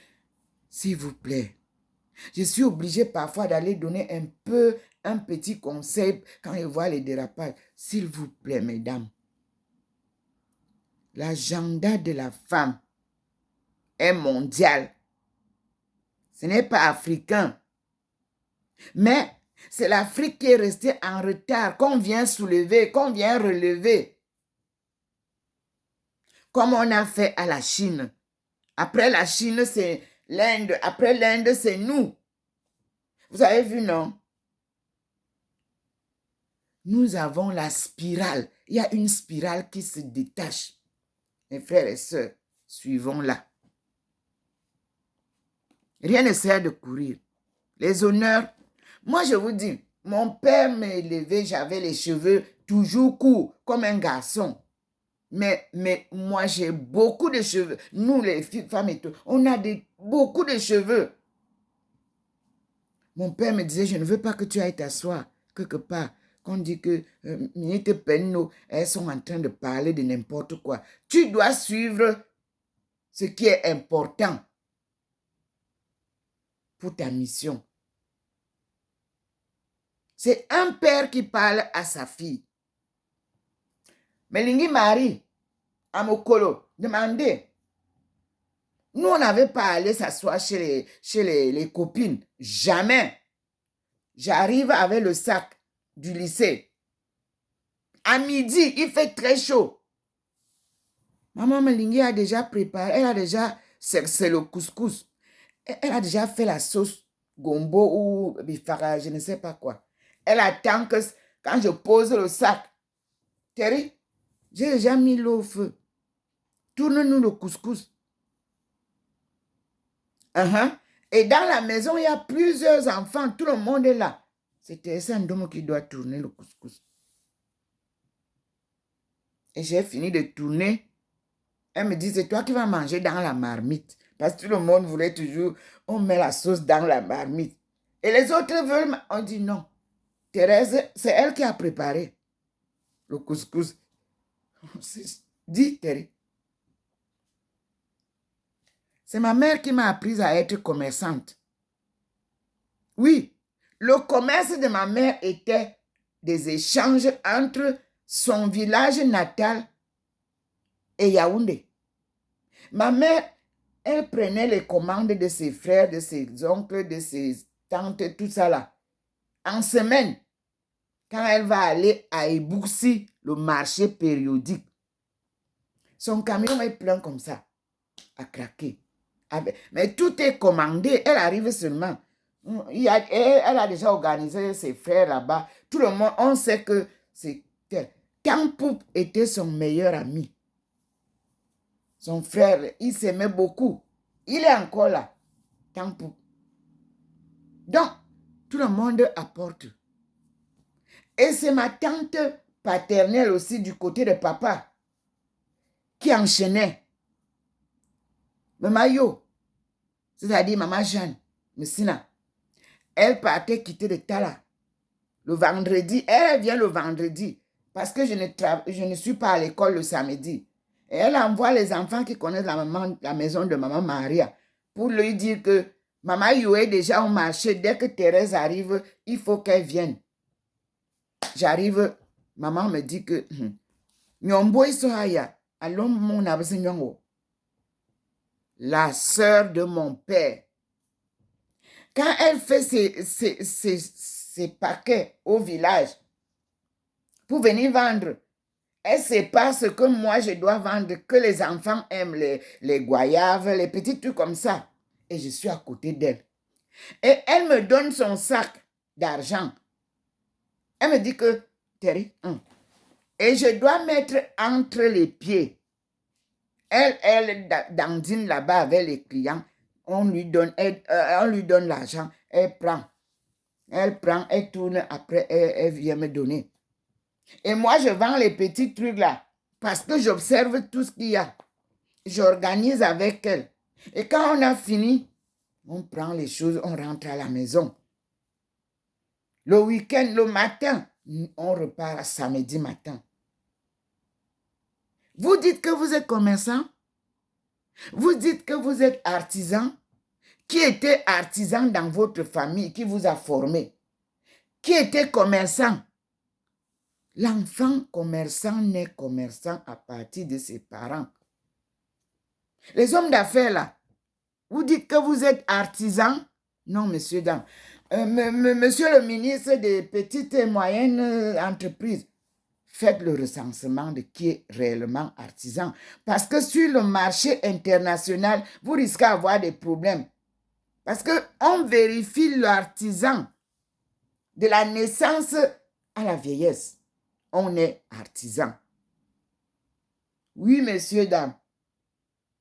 S'il vous plaît. Je suis obligée parfois d'aller donner un petit conseil quand je vois les dérapages. S'il vous plaît, mesdames. L'agenda de la femme est mondial. Ce n'est pas africain. Mais c'est l'Afrique qui est restée en retard, qu'on vient soulever, qu'on vient relever. Comme on a fait à la Chine. Après la Chine, c'est l'Inde. Après l'Inde, c'est nous. Vous avez vu, non? Nous avons la spirale. Il y a une spirale qui se détache. Mes frères et sœurs, suivons-la. Rien ne sert de courir. Les honneurs. Moi, je vous dis, mon père m'a élevé, j'avais les cheveux toujours courts, comme un garçon. Mais moi, j'ai beaucoup de cheveux. Nous, les filles, femmes et tout, on a beaucoup de cheveux. Mon père me disait, je ne veux pas que tu ailles t'asseoir quelque part. Qu'on dit que Minute Penno, elles sont en train de parler de n'importe quoi. Tu dois suivre ce qui est important pour ta mission. C'est un père qui parle à sa fille. Melingi Marie, à Mokolo, demandez. Nous, on n'avait pas allé s'asseoir chez les copines. Jamais. J'arrive avec le sac du lycée. À midi, il fait très chaud. Maman Melingi a déjà préparé, elle a déjà, c'est le couscous. Elle a déjà fait la sauce gombo ou bifara, je ne sais pas quoi. Elle attend que quand je pose le sac, Thierry, j'ai déjà mis l'eau au feu. Tourne-nous le couscous. Et dans la maison, il y a plusieurs enfants. Tout le monde est là. C'est Sandom qui doit tourner le couscous. Et j'ai fini de tourner. Elle me dit, c'est toi qui vas manger dans la marmite. Parce que tout le monde voulait toujours, on met la sauce dans la marmite. Et les autres veulent, on dit non. Thérèse, c'est elle qui a préparé le couscous. Dis, Thérèse. C'est ma mère qui m'a appris à être commerçante. Oui, le commerce de ma mère était des échanges entre son village natal et Yaoundé. Ma mère, elle prenait les commandes de ses frères, de ses oncles, de ses tantes, tout ça là. En semaine, quand elle va aller à Eboussi, le marché périodique, son camion est plein comme ça, à craquer. Mais tout est commandé, elle arrive seulement. Elle a déjà organisé ses frères là-bas. Tout le monde, on sait que c'est tel. Tampoup était son meilleur ami. Son frère, il s'aimait beaucoup. Il est encore là. Tampoup. Donc, tout le monde apporte. Et c'est ma tante paternelle aussi du côté de papa qui enchaînait. Maman Yo, c'est-à-dire Maman Jeanne, Messina. Elle partait quitter de Tala le vendredi. Elle vient le vendredi parce que je ne suis pas à l'école le samedi. Et elle envoie les enfants qui connaissent la maison de Maman Maria pour lui dire que Maman Yo est déjà au marché. Dès que Thérèse arrive, il faut qu'elle vienne. J'arrive, maman me dit que la sœur de mon père. Quand elle fait ses paquets au village pour venir vendre Elle sait pas ce que moi je dois vendre, que les enfants aiment, les goyaves, les petits trucs comme ça. Et je suis à côté d'elle. Et elle me donne son sac d'argent. Elle me dit que, Terry, et je dois mettre entre les pieds. Elle dandine là-bas avec les clients. On lui donne l'argent. Elle prend. Elle tourne. Après, elle vient me donner. Et moi, je vends les petits trucs là. Parce que j'observe tout ce qu'il y a. J'organise avec elle. Et quand on a fini, on prend les choses, on rentre à la maison. Le week-end, le matin, on repart à samedi matin. Vous dites que vous êtes commerçant? Vous dites que vous êtes artisan? Qui était artisan dans votre famille, qui vous a formé? Qui était commerçant? L'enfant commerçant n'est commerçant à partir de ses parents. Les hommes d'affaires là, vous dites que vous êtes artisan? Non, monsieur, dame. Monsieur le ministre des petites et moyennes entreprises, faites le recensement de qui est réellement artisan. Parce que sur le marché international, vous risquez d'avoir des problèmes. Parce qu'on vérifie l'artisan de la naissance à la vieillesse. On est artisan. Oui, messieurs, dames.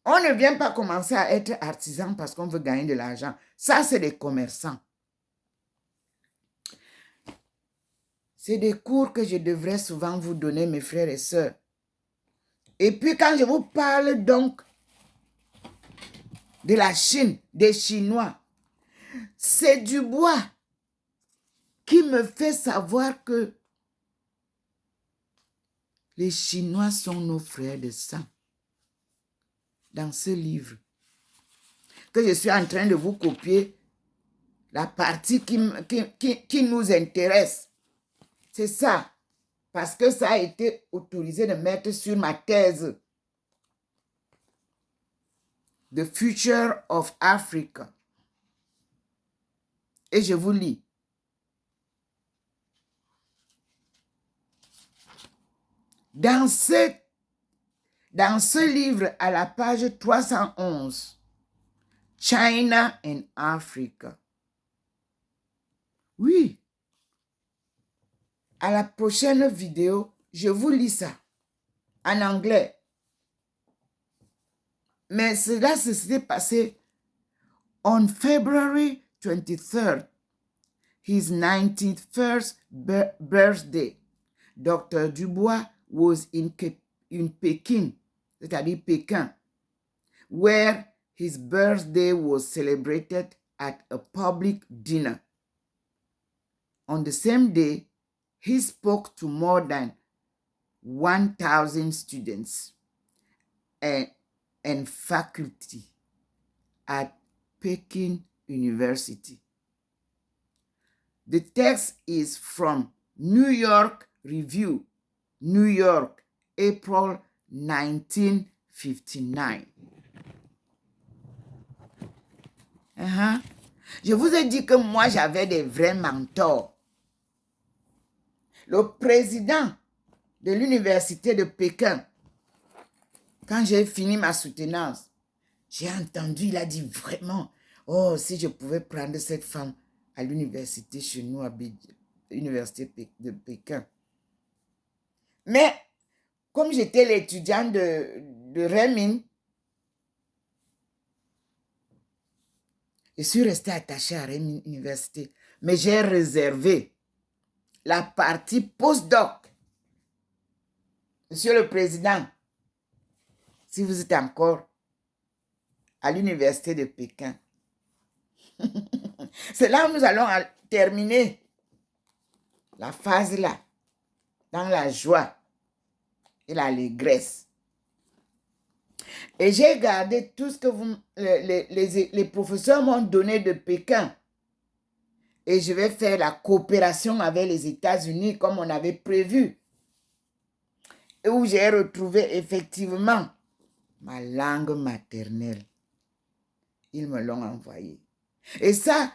On ne vient pas commencer à être artisan parce qu'on veut gagner de l'argent. Ça, c'est des commerçants. C'est des cours que je devrais souvent vous donner, mes frères et sœurs. Et puis, quand je vous parle donc de la Chine, des Chinois, c'est du bois qui me fait savoir que les Chinois sont nos frères de sang. Dans ce livre, que je suis en train de vous copier, la partie qui nous intéresse, c'est ça. Parce que ça a été autorisé de mettre sur ma thèse. The Future of Africa. Et je vous lis. Dans ce livre, à la page 311, China and Africa. Oui. À la prochaine vidéo, je vous lis ça en anglais. Mais cela s'est passé on February 23rd, his 91st birthday. Dr. Dubois was in Peking, c'est-à-dire Pékin, where his birthday was celebrated at a public dinner. On the same day, he spoke to more than 1,000 students and faculty at Peking University. The text is from New York Review, New York, April 1959. Je vous ai dit que moi, j'avais des vrais mentors. Le président de l'université de Pékin, quand j'ai fini ma soutenance, j'ai entendu, il a dit vraiment, oh, si je pouvais prendre cette femme à l'université chez nous, à l'université de Pékin. Mais, comme j'étais l'étudiant de Renmin, je suis resté attaché à Renmin Université, mais j'ai réservé la partie postdoc. Monsieur le Président, si vous êtes encore à l'université de Pékin, c'est là où nous allons terminer la phase là, dans la joie et l'allégresse. Et j'ai gardé tout ce que les professeurs m'ont donné de Pékin. Et je vais faire la coopération avec les États-Unis comme on avait prévu. Et où j'ai retrouvé effectivement ma langue maternelle. Ils me l'ont envoyé. Et ça,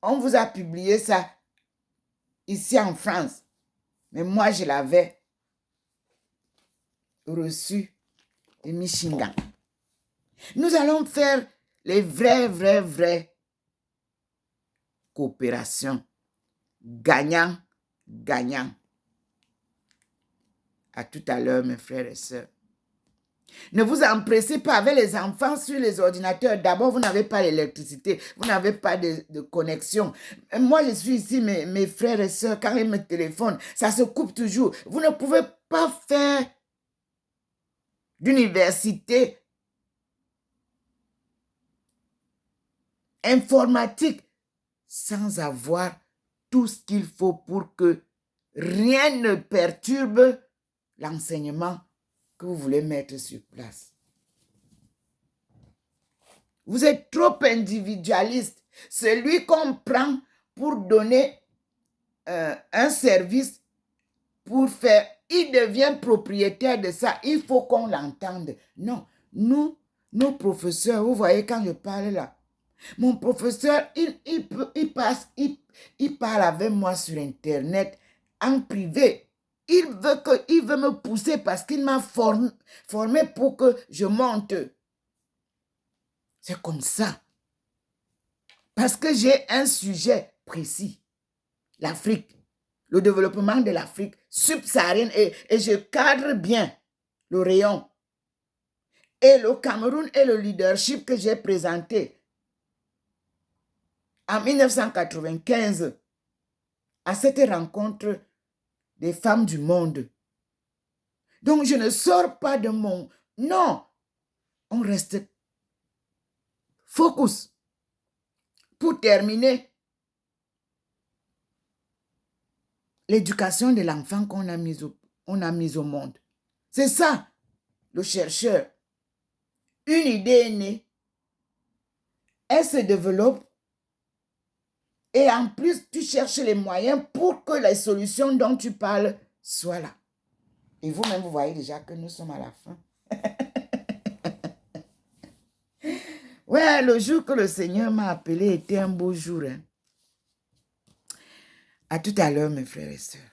on vous a publié ça ici en France. Mais moi, je l'avais reçu de Michigan. Nous allons faire les vraies coopérations. Gagnant, gagnant. À tout à l'heure, mes frères et sœurs. Ne vous empressez pas avec les enfants sur les ordinateurs. D'abord, vous n'avez pas l'électricité. Vous n'avez pas de connexion. Moi, je suis ici, mes frères et sœurs, quand ils me téléphonent, ça se coupe toujours. Vous ne pouvez pas faire d'université informatique sans avoir tout ce qu'il faut pour que rien ne perturbe l'enseignement que vous voulez mettre sur place. Vous êtes trop individualiste. Celui qu'on prend pour donner un service, pour faire, il devient propriétaire de ça. Il faut qu'on l'entende. Non, nous, nos professeurs, vous voyez quand je parle là, mon professeur, il parle avec moi sur Internet, en privé. Il veut me pousser parce qu'il m'a formé pour que je monte. C'est comme ça. Parce que j'ai un sujet précis. L'Afrique, le développement de l'Afrique subsaharienne et je cadre bien le rayon. Et le Cameroun est le leadership que j'ai présenté en 1995 à cette rencontre des femmes du monde. Donc, je ne sors pas de mon... Non, on reste focus. Pour terminer, l'éducation de l'enfant qu'on a mise au monde. C'est ça, le chercheur. Une idée est née, elle se développe et en plus, tu cherches les moyens pour que les solutions dont tu parles soient là. Et vous-même, vous voyez déjà que nous sommes à la fin. Ouais, le jour que le Seigneur m'a appelé était un beau jour. Hein. À tout à l'heure, mes frères et sœurs.